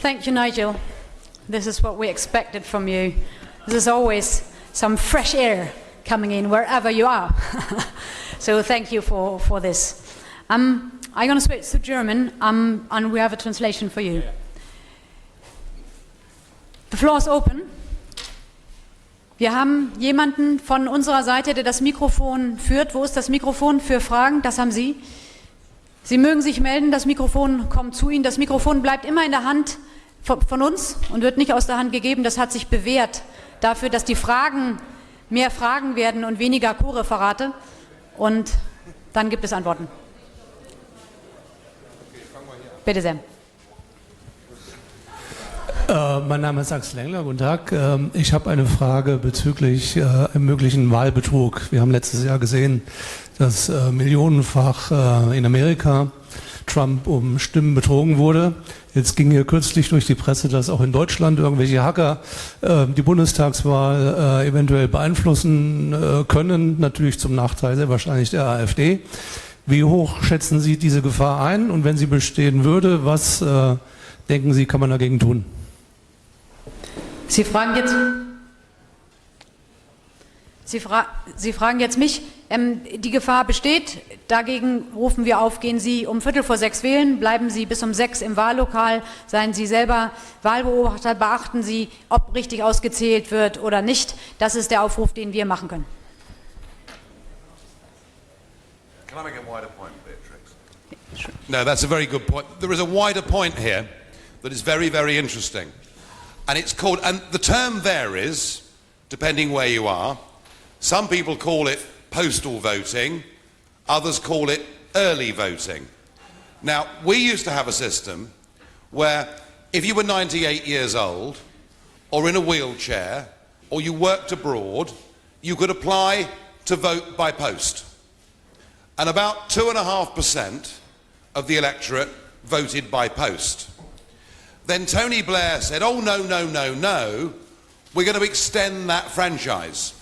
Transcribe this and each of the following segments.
Thank you, Nigel. This is what we expected from you. There's always some fresh air coming in wherever you are. So thank you for this. I'm going to switch to German, and we have a translation for you. The floor is open. Wir haben jemanden von unserer Seite, der das Mikrofon führt. Wo ist das Mikrofon für Fragen? Das haben Sie. Sie mögen sich melden, das Mikrofon kommt zu Ihnen. Das Mikrofon bleibt immer in der Hand von uns und wird nicht aus der Hand gegeben. Das hat sich bewährt dafür, dass die Fragen mehr Fragen werden und weniger Co-Referate. Und dann gibt es Antworten. Bitte sehr. Mein Name ist Axel Engler, guten Tag. Ich habe eine Frage bezüglich einem möglichen Wahlbetrug. Wir haben letztes Jahr gesehen, dass millionenfach in Amerika Trump um Stimmen betrogen wurde. Jetzt ging hier kürzlich durch die Presse, dass auch in Deutschland irgendwelche Hacker die Bundestagswahl eventuell beeinflussen können, natürlich zum Nachteil sehr wahrscheinlich der AfD. Wie hoch schätzen Sie diese Gefahr ein? Und wenn sie bestehen würde, was denken Sie, kann man dagegen tun? Sie fragen jetzt mich, die Gefahr besteht, dagegen rufen wir auf, gehen Sie um 5:45 wählen, bleiben Sie bis um 6 im Wahllokal, seien Sie selber Wahlbeobachter, beachten Sie, ob richtig ausgezählt wird oder nicht. Das ist der Aufruf, den wir machen können. Can I make a wider point, Beatrix? No, that's a very good point. There is a wider point here that is very, very interesting. And it's called, and the term varies depending where you are. Some people call it postal voting, others call it early voting. Now, we used to have a system where if you were 98 years old, or in a wheelchair, or you worked abroad, you could apply to vote by post. And about 2.5% of the electorate voted by post. Then Tony Blair said, oh, no, no, no, no, we're going to extend that franchise.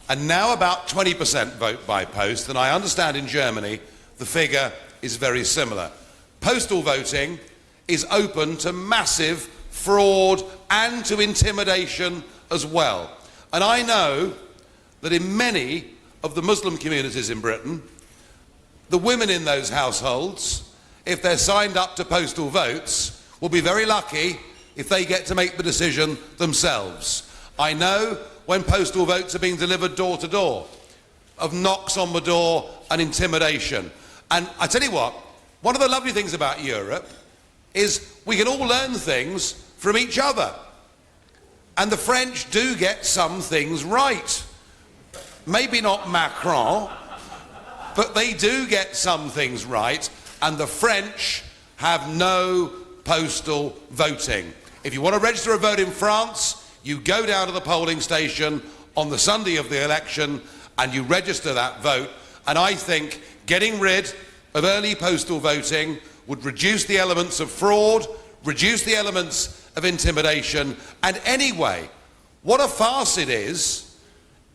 And now about 20% vote by post, and I understand in Germany the figure is very similar. Postal voting is open to massive fraud and to intimidation as well. And I know that in many of the Muslim communities in Britain, the women in those households, if they're signed up to postal votes, will be very lucky if they get to make the decision themselves. I know when postal votes are being delivered door to door, of knocks on the door and intimidation. And I tell you what, one of the lovely things about Europe is we can all learn things from each other. And the French do get some things right. Maybe not Macron, but they do get some things right, and the French have no postal voting. If you want to register a vote in France, you go down to the polling station on the Sunday of the election and you register that vote. And I think getting rid of early postal voting would reduce the elements of fraud, reduce the elements of intimidation, and anyway, what a farce it is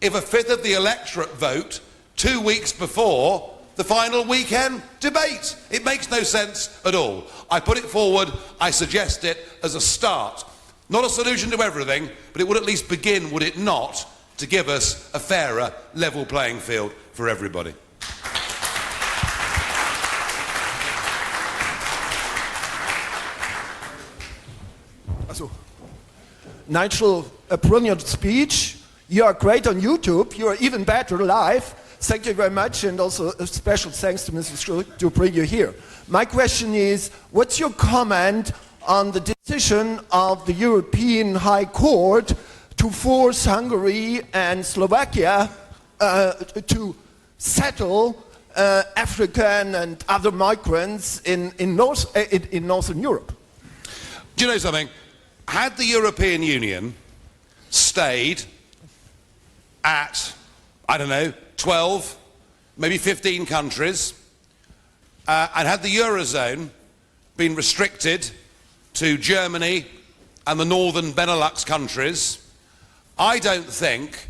if a fifth of the electorate vote 2 weeks before the final weekend debate. It makes no sense at all. I put it forward, I suggest it as a start. Not a solution to everything, but it would at least begin, would it not, to give us a fairer, level playing field for everybody. Also, Nigel, a brilliant speech. You are great on YouTube. You are even better live. Thank you very much, and also a special thanks to Mrs. Schultz to bring you here. My question is, what's your comment on the decision of the European High Court to force Hungary and Slovakia to settle African and other migrants in Northern Europe? Do you know something? Had the European Union stayed at, I don't know, 12, maybe 15 countries, and had the Eurozone been restricted to Germany and the northern Benelux countries, I don't think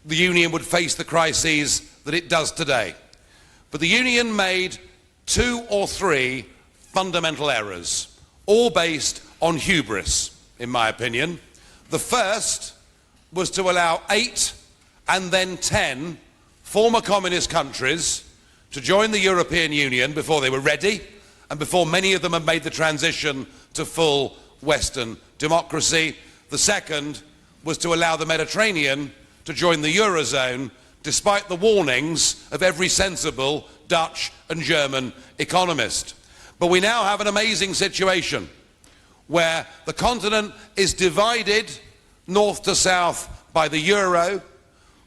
the Union would face the crises that it does today. But the Union made 2 or 3 fundamental errors, all based on hubris, in my opinion. The first was to allow 8 and then 10 former communist countries to join the European Union before they were ready and before many of them had made the transition to full Western democracy. The second was to allow the Mediterranean to join the Eurozone despite the warnings of every sensible Dutch and German economist. But we now have an amazing situation where the continent is divided north to south by the euro,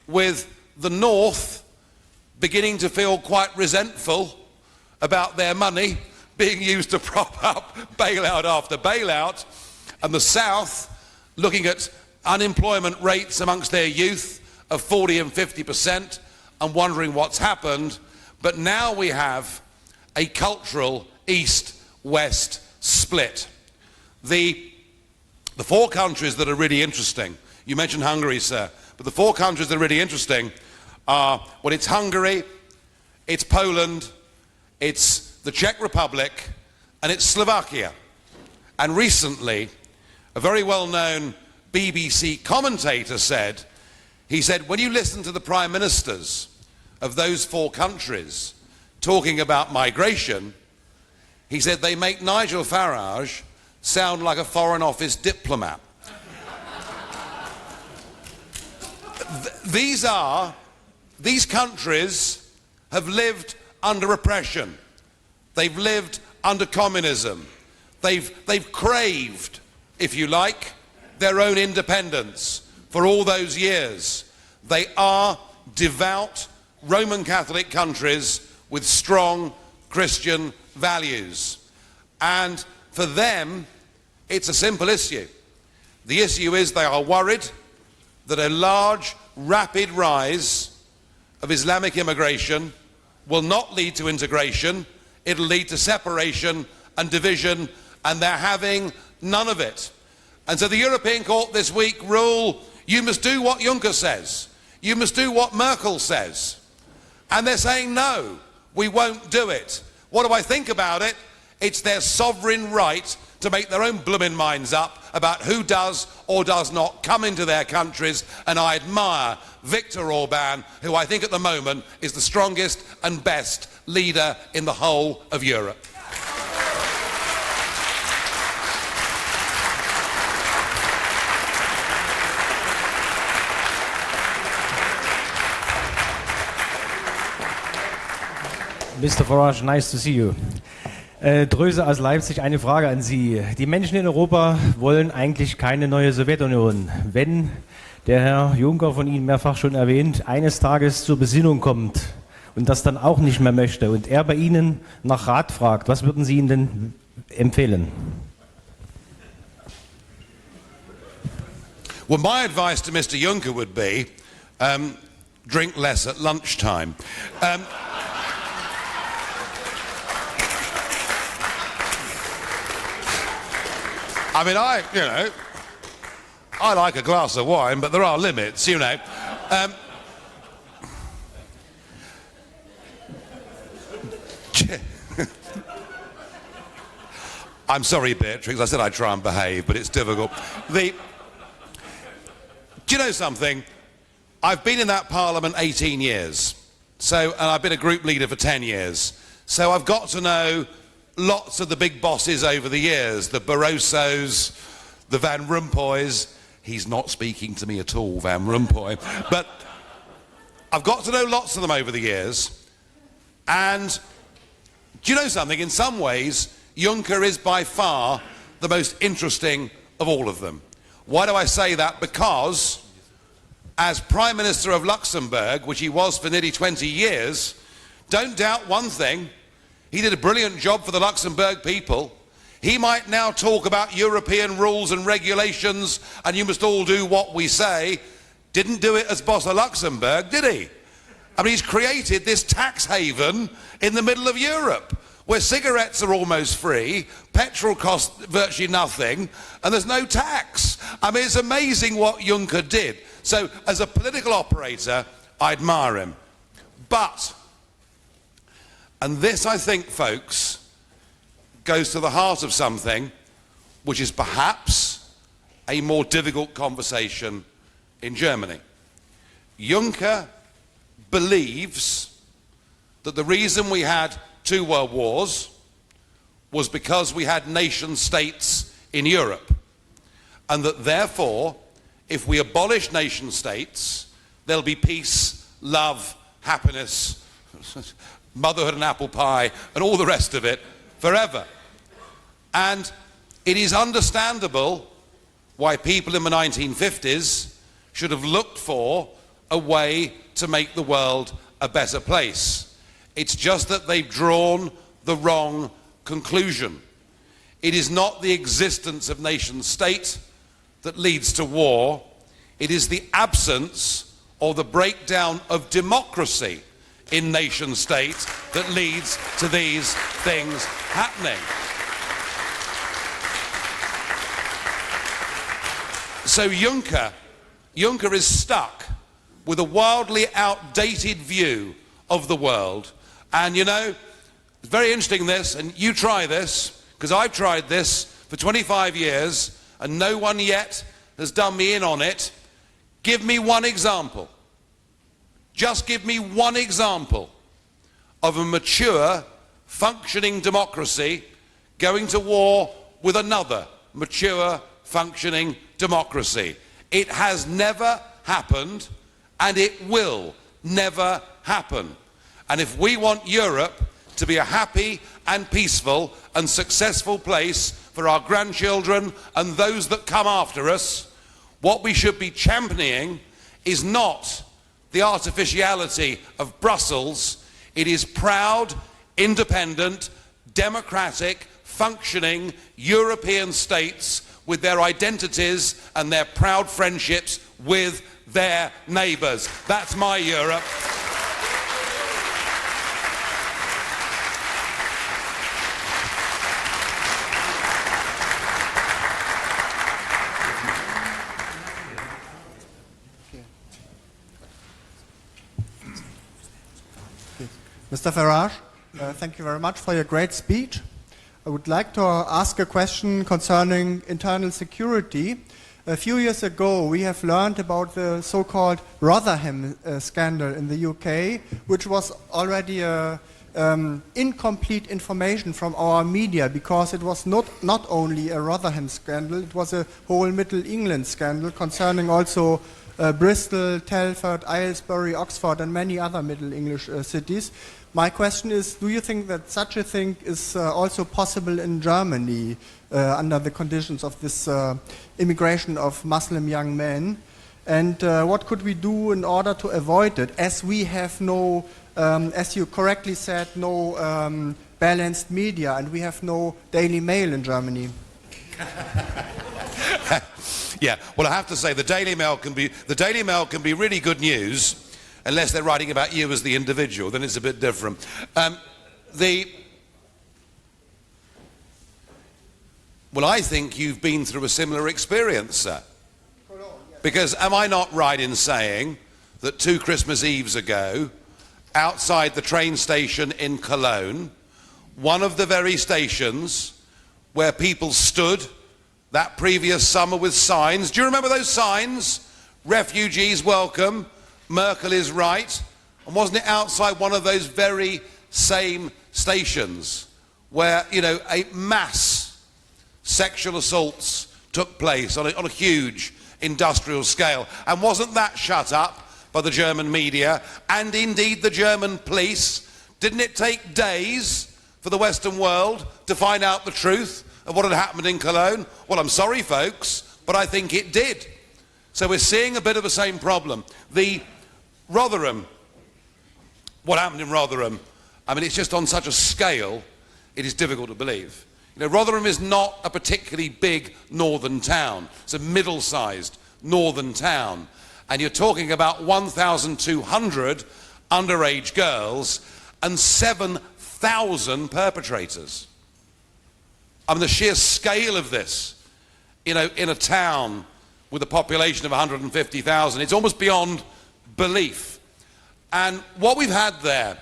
with the north beginning to feel quite resentful about their money being used to prop up bailout after bailout, and the south looking at unemployment rates amongst their youth of 40 and 50% and wondering what's happened. But now we have a cultural east-west split. The 4 countries that are really interesting, you mentioned Hungary, sir, but the 4 countries that are really interesting are, well, it's Hungary, it's Poland, it's the Czech Republic, and it's Slovakia. And recently, a very well-known BBC commentator said, when you listen to the prime ministers of those 4 countries talking about migration, he said they make Nigel Farage sound like a Foreign Office diplomat. These countries have lived under oppression. They've lived under communism. They've craved, if you like, their own independence for all those years. They are devout Roman Catholic countries with strong Christian values. And for them, it's a simple issue. The issue is they are worried that a large, rapid rise of Islamic immigration will not lead to integration. It'll lead to separation and division, and they're having none of it. And so the European Court this week ruled, you must do what Juncker says. You must do what Merkel says. And they're saying, no, we won't do it. What do I think about it? It's their sovereign right to make their own blooming minds up about who does or does not come into their countries, and I admire Viktor Orban, who I think at the moment is the strongest and best leader in the whole of Europe. Mr. Farage, nice to see you. Dröse aus Leipzig, eine Frage an Sie. Die Menschen in Europa wollen eigentlich keine neue Sowjetunion. Wenn der Herr Juncker, von Ihnen mehrfach schon erwähnt, eines Tages zur Besinnung kommt und das dann auch nicht mehr möchte und er bei Ihnen nach Rat fragt, was würden Sie ihm denn empfehlen? Well, my advice to Mr. Juncker would be, drink less at lunchtime. I mean, I like a glass of wine, but there are limits, you know. I'm sorry, Beatrix, I said I'd try and behave, but it's difficult. Do you know something? I've been in that parliament 18 years, and I've been a group leader for 10 years. So I've got to know lots of the big bosses over the years, the Barrosos, the Van Rompuys. He's not speaking to me at all, Van Rompuy. But I've got to know lots of them over the years. And do you know something? In some ways, Juncker is by far the most interesting of all of them. Why do I say that? Because as Prime Minister of Luxembourg, which he was for nearly 20 years, don't doubt one thing, he did a brilliant job for the Luxembourg people. He might now talk about European rules and regulations and you must all do what we say. Didn't do it as boss of Luxembourg, did he? I mean, he's created this tax haven in the middle of Europe where cigarettes are almost free, petrol costs virtually nothing, and there's no tax. I mean, it's amazing what Juncker did. So, as a political operator, I admire him. But, and this, I think, folks, goes to the heart of something, which is perhaps a more difficult conversation in Germany. Juncker believes that the reason we had 2 world wars was because we had nation states in Europe, and that therefore, if we abolish nation states, there'll be peace, love, happiness, motherhood and apple pie, and all the rest of it forever. And it is understandable why people in the 1950s should have looked for a way to make the world a better place. It's just that they've drawn the wrong conclusion. It is not the existence of nation state that leads to war. It is the absence or the breakdown of democracy in nation state that leads to these things happening. So Juncker is stuck with a wildly outdated view of the world. And you know, it's very interesting this, and you try this, because I've tried this for 25 years, and no one yet has done me in on it. Give me one example. Just give me one example of a mature, functioning democracy going to war with another mature, functioning democracy. It has never happened, and it will never happen. And if we want Europe to be a happy and peaceful and successful place for our grandchildren and those that come after us, what we should be championing is not the artificiality of Brussels. It is proud, independent, democratic, functioning European states with their identities and their proud friendships with their neighbours. That's my Europe. Mr. Farage, thank you very much for your great speech. I would like to ask a question concerning internal security. A few years ago, we have learned about the so-called Rotherham scandal in the UK, which was already incomplete information from our media, because it was not only a Rotherham scandal, it was a whole Middle England scandal concerning also Bristol, Telford, Aylesbury, Oxford, and many other Middle English cities. My question is, do you think that such a thing is also possible in Germany under the conditions of this immigration of Muslim young men? And what could we do in order to avoid it, as we have no, as you correctly said, no balanced media, and we have no Daily Mail in Germany? Yeah, well, I have to say the Daily Mail can be really good news, unless they're writing about you as the individual. Then it's a bit different. Well, I think you've been through a similar experience, sir. Because am I not right in saying that 2 Christmas Eves ago, outside the train station in Cologne, one of the very stations where people stood that previous summer with signs, do you remember those signs? Refugees welcome, Merkel is right. And wasn't it outside one of those very same stations where, you know, a mass sexual assaults took place on a huge industrial scale? And wasn't that shut up by the German media and indeed the German police? Didn't it take days for the Western world to find out the truth of what had happened in Cologne? Well, I'm sorry, folks, but I think it did. So we're seeing a bit of the same problem. The Rotherham, what happened in Rotherham, I mean, it's just on such a scale, it is difficult to believe. You know, Rotherham is not a particularly big northern town. It's a middle-sized northern town. And you're talking about 1,200 underage girls and 7,000 perpetrators. I mean, the sheer scale of this, you know, in a town with a population of 150,000, it's almost beyond belief. And what we've had there,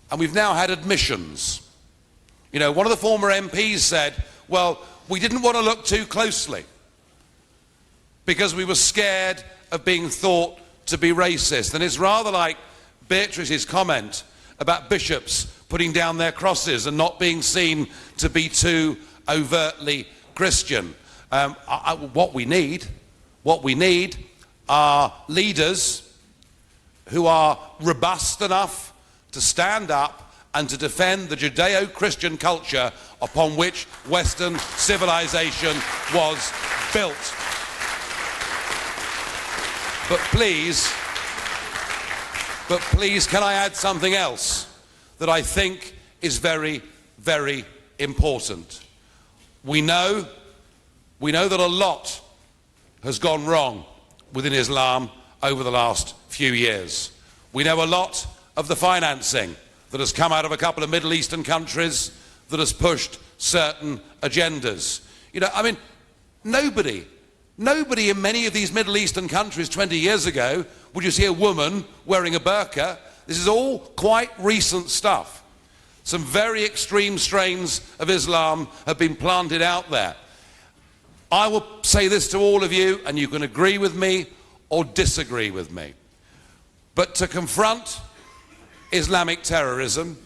and we've now had admissions. You know, one of the former MPs said, well, we didn't want to look too closely because we were scared of being thought to be racist. And it's rather like Beatrice's comment about bishops putting down their crosses and not being seen to be too overtly Christian. What we need are leaders who are robust enough to stand up and to defend the Judeo-Christian culture upon which Western civilization was built. But please, can I add something else that I think is very, very important? We know that a lot has gone wrong within Islam over the last few years. We know a lot of the financing that has come out of a couple of Middle Eastern countries that has pushed certain agendas. You know, I mean, nobody in many of these Middle Eastern countries 20 years ago would you see a woman wearing a burqa. This is all quite recent stuff. Some very extreme strains of Islam have been planted out there. I will say this to all of you, and you can agree with me or disagree with me. But to confront Islamic terrorism,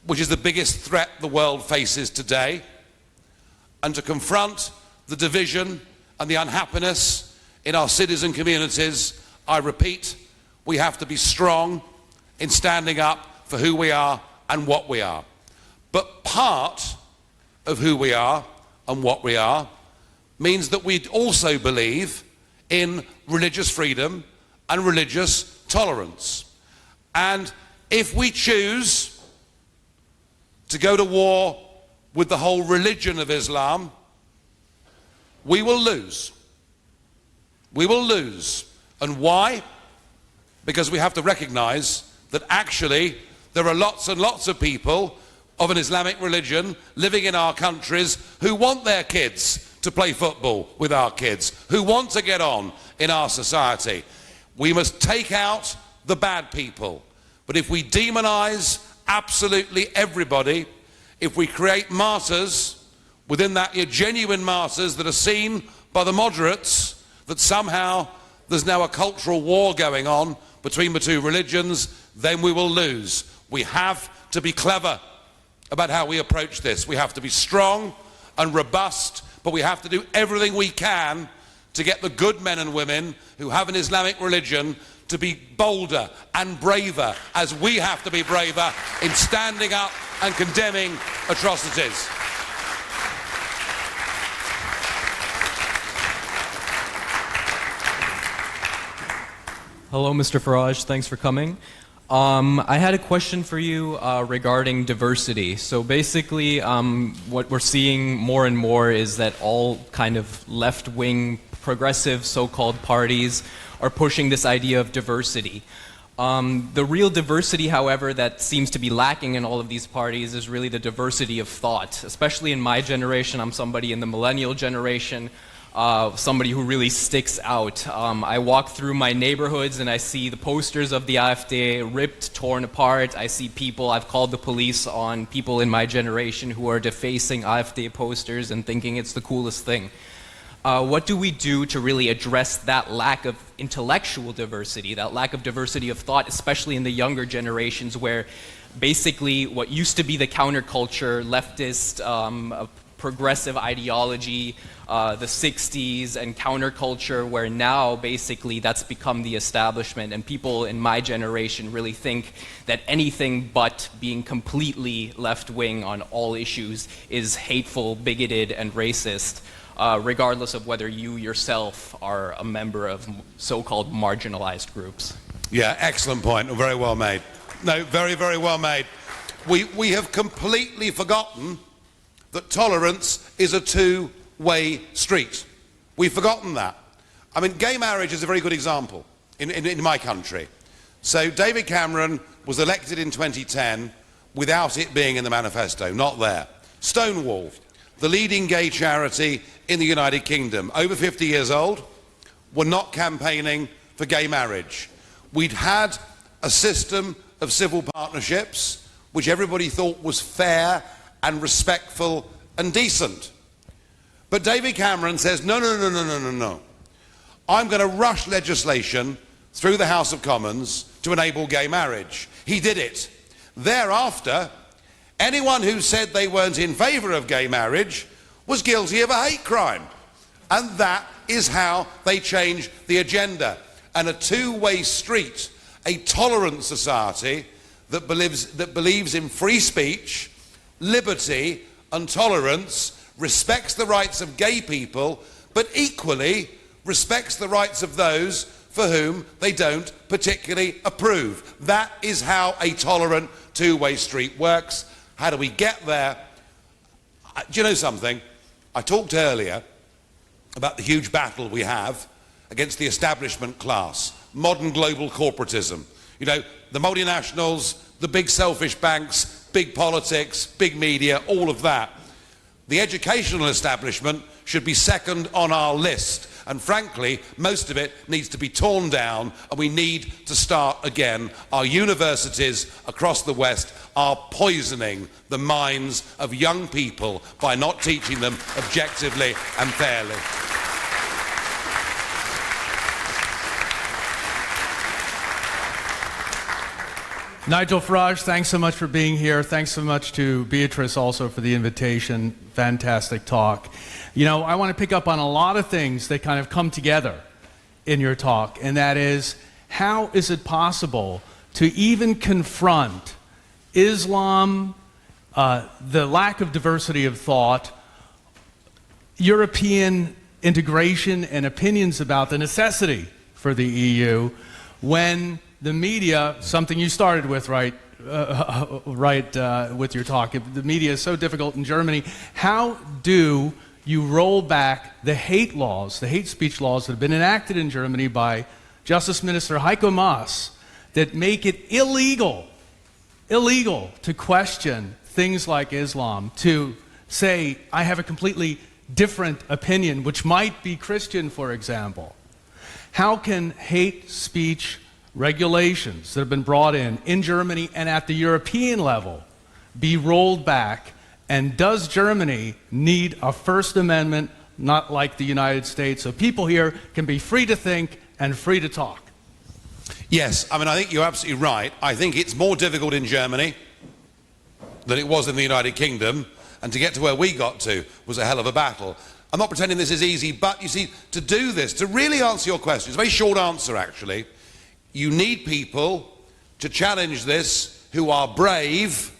which is the biggest threat the world faces today, and to confront the division and the unhappiness in our cities and communities, I repeat, we have to be strong in standing up for who we are and what we are. But part of who we are and what we are means that we also believe in religious freedom and religious tolerance. And if we choose to go to war with the whole religion of Islam, we will lose. We will lose. And why? Because we have to recognize that actually there are lots and lots of people of an Islamic religion living in our countries who want their kids to play football with our kids, who want to get on in our society. We must take out the bad people. But if we demonize absolutely everybody, if we create martyrs within that, genuine martyrs that are seen by the moderates, that somehow there's now a cultural war going on between the two religions, then we will lose. We have to be clever about how we approach this. We have to be strong and robust, but we have to do everything we can to get the good men and women who have an Islamic religion to be bolder and braver, as we have to be braver in standing up and condemning atrocities. Hello, Mr. Farage. Thanks for coming. I had a question for you regarding diversity. So basically, what we're seeing more and more is that all kind of left-wing, progressive so-called parties are pushing this idea of diversity. The real diversity, however, that seems to be lacking in all of these parties is really the diversity of thought. Especially in my generation, I'm somebody in the millennial generation, somebody who really sticks out. I walk through my neighborhoods and I see the posters of the AfD ripped, torn apart. I see people, I've called the police on people in my generation who are defacing AfD posters and thinking it's the coolest thing. What do we do to really address that lack of intellectual diversity, that lack of diversity of thought, especially in the younger generations where basically what used to be the counterculture, leftist, progressive ideology, the 60s and counterculture, where now basically that's become the establishment, and people in my generation really think that anything but being completely left-wing on all issues is hateful, bigoted, and racist, regardless of whether you yourself are a member of so-called marginalized groups. Yeah, excellent point. Very well made. No, very, very well made. We have completely forgotten that tolerance is a two-way street. We've forgotten that. I mean, gay marriage is a very good example in my country. So David Cameron was elected in 2010 without it being in the manifesto, not there. Stonewall, the leading gay charity in the United Kingdom, over 50 years old, were not campaigning for gay marriage. We'd had a system of civil partnerships which everybody thought was fair and respectful and decent. But David Cameron says, no, no, no, no, no, no, no. I'm going to rush legislation through the House of Commons to enable gay marriage. He did it. Thereafter, anyone who said they weren't in favour of gay marriage was guilty of a hate crime. And that is how they change the agenda. And a two-way street, a tolerant society that believes in free speech, liberty and tolerance, respects the rights of gay people, but equally respects the rights of those for whom they don't particularly approve. That is how a tolerant two-way street works. How do we get there? Do you know something? I talked earlier about the huge battle we have against the establishment class, modern global corporatism. You know, the multinationals, the big selfish banks, big politics, big media, all of that. The educational establishment should be second on our list. And frankly, most of it needs to be torn down, and we need to start again. Our universities across the West are poisoning the minds of young people by not teaching them objectively and fairly. Nigel Farage, thanks so much for being here. Thanks so much to Beatrice also for the invitation. Fantastic talk. You know, I want to pick up on a lot of things that kind of come together in your talk, and that is, how is it possible to even confront Islam, the lack of diversity of thought, European integration and opinions about the necessity for the EU, when the media, something you started with, with your talk, the media is so difficult in Germany. How do you roll back the hate laws, the hate speech laws that have been enacted in Germany by Justice Minister Heiko Maas that make it illegal to question things like Islam, to say, I have a completely different opinion, which might be Christian, for example? How can hate speech regulations that have been brought in Germany and at the European level be rolled back? And does Germany need a First Amendment, not like the United States, so people here can be free to think and free to talk? Yes, I mean, I think you're absolutely right. I think it's more difficult in Germany than it was in the United Kingdom, and to get to where we got to was a hell of a battle. I'm not pretending this is easy, but you see, to do this, to really answer your question, it's a very short answer actually, you need people to challenge this who are brave,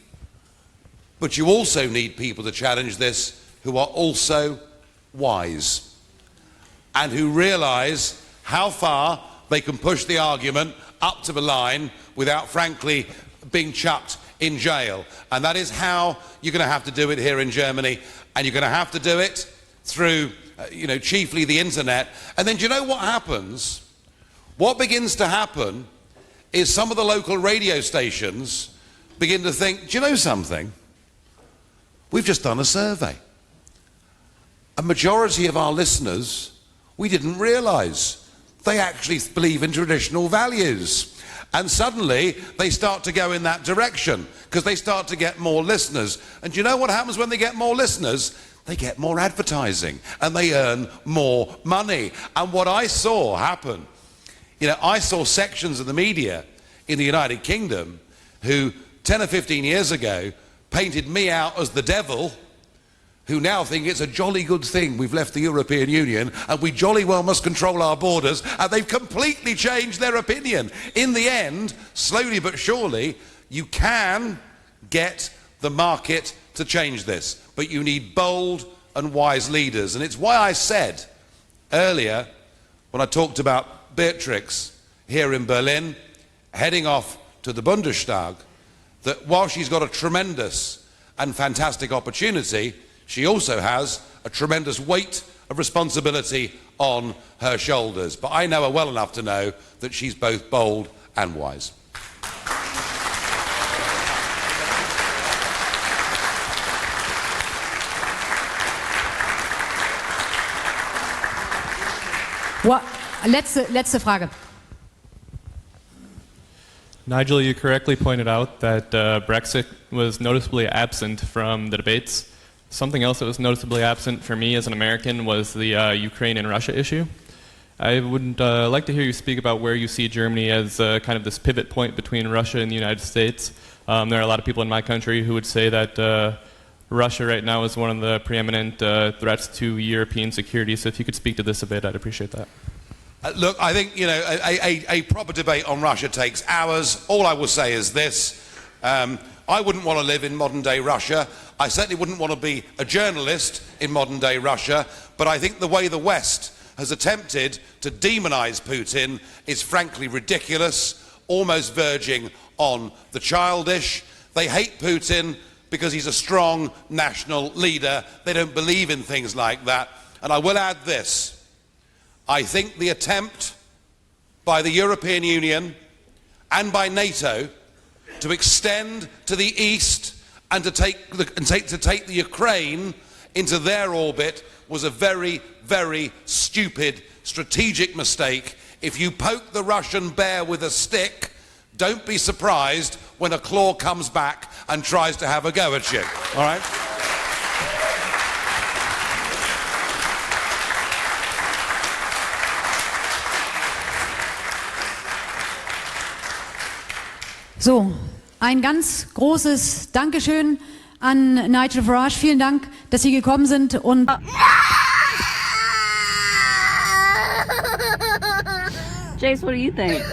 but you also need people to challenge this who are also wise and who realize how far they can push the argument up to the line without, frankly, being chucked in jail. And that is how you're going to have to do it here in Germany, and you're going to have to do it through, chiefly the internet. And then do you know what happens? What begins to happen is some of the local radio stations begin to think, do you know something? We've just done a survey. A majority of our listeners, we didn't realise, they actually believe in traditional values. And suddenly they start to go in that direction because they start to get more listeners. And do you know what happens when they get more listeners? They get more advertising and they earn more money. And what I saw happen, I saw sections of the media in the United Kingdom who 10 or 15 years ago painted me out as the devil, who now think it's a jolly good thing we've left the European Union and we jolly well must control our borders, and they've completely changed their opinion. In the end, slowly but surely, you can get the market to change this, but you need bold and wise leaders. And it's why I said earlier, when I talked about Beatrix here in Berlin, heading off to the Bundestag, that while she's got a tremendous and fantastic opportunity, she also has a tremendous weight of responsibility on her shoulders. But I know her well enough to know that she's both bold and wise. Letzte Frage. Nigel, you correctly pointed out that Brexit was noticeably absent from the debates. Something else that was noticeably absent for me as an American was the Ukraine and Russia issue. I would like to hear you speak about where you see Germany as kind of this pivot point between Russia and the United States. There are a lot of people in my country who would say that Russia right now is one of the preeminent threats to European security. So if you could speak to this a bit, I'd appreciate that. Look, I think, you know, a proper debate on Russia takes hours. All I will say is this. I wouldn't want to live in modern-day Russia. I certainly wouldn't want to be a journalist in modern-day Russia. But I think the way the West has attempted to demonize Putin is frankly ridiculous, almost verging on the childish. They hate Putin because he's a strong national leader. They don't believe in things like that. And I will add this. I think the attempt by the European Union and by NATO to extend to the east and to take the Ukraine into their orbit was a very, very stupid strategic mistake. If you poke the Russian bear with a stick, don't be surprised when a claw comes back and tries to have a go at you. All right? So, ein ganz großes Dankeschön an Nigel Farage. Vielen Dank, dass Sie gekommen sind und Jace, what do you think?